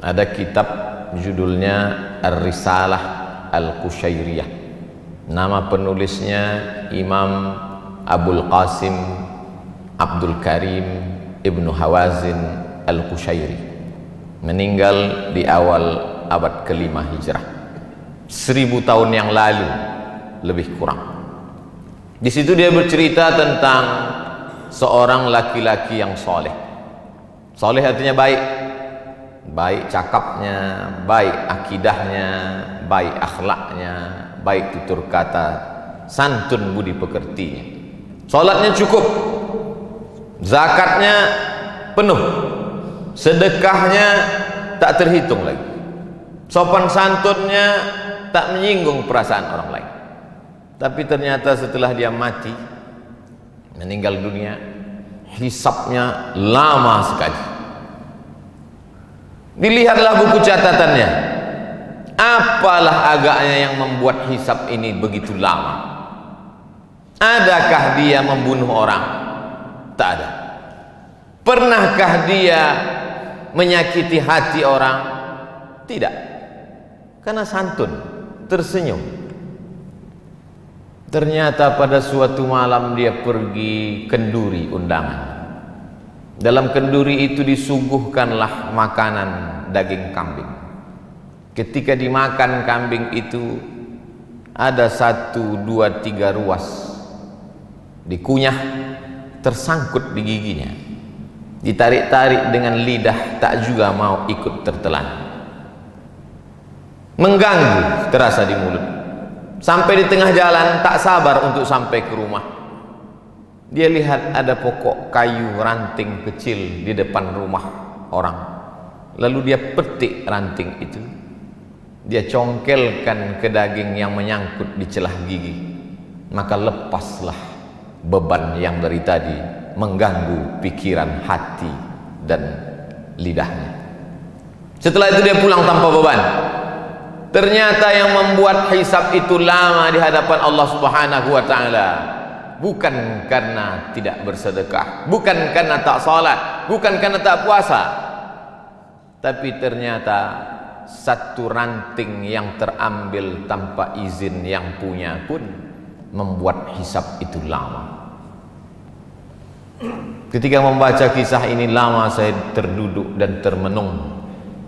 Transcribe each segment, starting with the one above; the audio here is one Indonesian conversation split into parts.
Ada kitab judulnya Ar-Risalah Al-Qushairiyah. Nama penulisnya Imam Abul Qasim Abdul Karim Ibnu Hawazin Al-Qushairi, meninggal di awal abad ke-5 Hijrah, 1000 tahun yang lalu lebih kurang. Di situ dia bercerita tentang seorang laki-laki yang soleh. Soleh artinya baik, baik cakapnya, baik akidahnya, baik akhlaknya, baik tutur kata, santun budi pekertinya. Salatnya cukup, zakatnya penuh, sedekahnya tak terhitung lagi, sopan santunnya tak menyinggung perasaan orang lain. Tapi ternyata setelah dia mati, meninggal dunia, hisabnya lama sekali. Dilihatlah buku catatannya, apalah agaknya yang membuat hisab ini begitu lama? Adakah dia membunuh orang? Tak ada. Pernahkah dia menyakiti hati orang? Tidak. Karena santun, tersenyum. Ternyata pada suatu malam dia pergi kenduri undangan. Dalam kenduri itu disuguhkanlah makanan daging kambing. Ketika dimakan kambing itu, ada 1, 2, 3 ruas dikunyah, tersangkut di giginya, ditarik-tarik dengan lidah, tak juga mau ikut tertelan. Mengganggu terasa di mulut. Sampai di tengah jalan tak sabar untuk sampai ke rumah. Dia lihat ada pokok kayu ranting kecil di depan rumah orang. Lalu dia petik ranting itu, dia congkelkan ke daging yang menyangkut di celah gigi. Maka lepaslah beban yang dari tadi mengganggu pikiran, hati dan lidahnya. Setelah itu dia pulang tanpa beban. Ternyata yang membuat hisab itu lama di hadapan Allah Subhanahu wa taala bukan karena tidak bersedekah, bukan karena tak salat, bukan karena tak puasa, tapi ternyata satu ranting yang terambil tanpa izin yang punya pun membuat hisab itu lama. Ketika membaca kisah ini lama saya terduduk dan termenung.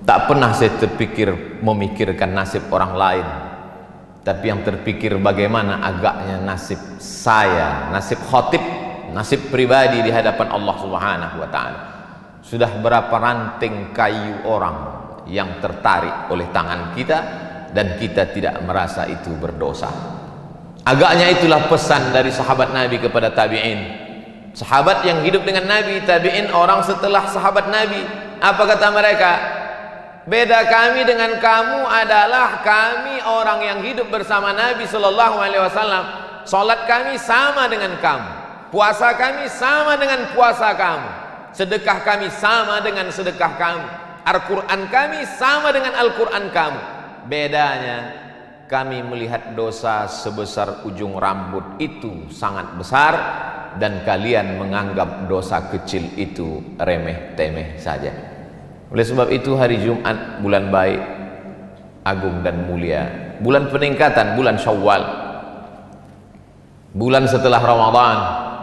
Tak pernah saya terpikir memikirkan nasib orang lain, tapi yang terpikir bagaimana agaknya nasib saya, nasib khatib, nasib pribadi di hadapan Allah Subhanahu wa taala. Sudah berapa ranting kayu orang yang tertarik oleh tangan kita dan kita tidak merasa itu berdosa. Agaknya itulah pesan dari sahabat Nabi kepada tabi'in. Sahabat yang hidup dengan Nabi, tabi'in orang setelah sahabat Nabi. Apa kata mereka? Beda kami dengan kamu adalah kami orang yang hidup bersama Nabi Sallallahu Alaihi Wasallam. Salat kami sama dengan kamu, puasa kami sama dengan puasa kamu, sedekah kami sama dengan sedekah kamu, Al-Quran kami sama dengan Al-Quran kamu. Bedanya kami melihat dosa sebesar ujung rambut itu sangat besar, dan kalian menganggap dosa kecil itu remeh-temeh saja. Oleh sebab itu hari Jumat, bulan baik, agung dan mulia, bulan peningkatan, bulan Syawal, bulan setelah Ramadan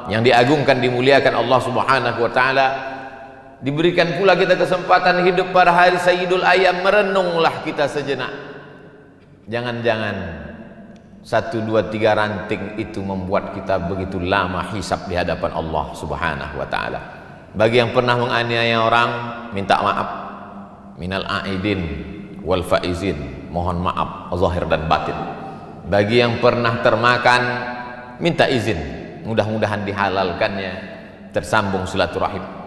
yang diagungkan, dimuliakan Allah Subhanahu wa taala. Diberikan pula kita kesempatan hidup pada hari Sayyidul Ayyam. Merenunglah kita sejenak. Jangan-jangan 1, 2, 3 ranting itu membuat kita begitu lama hisab di hadapan Allah Subhanahu wa taala. Bagi yang pernah menganiaya orang, minta maaf, minal aidin wal faizin, mohon maaf zahir dan batin. Bagi yang pernah termakan, minta izin, mudah-mudahan dihalalkannya, tersambung silaturahim.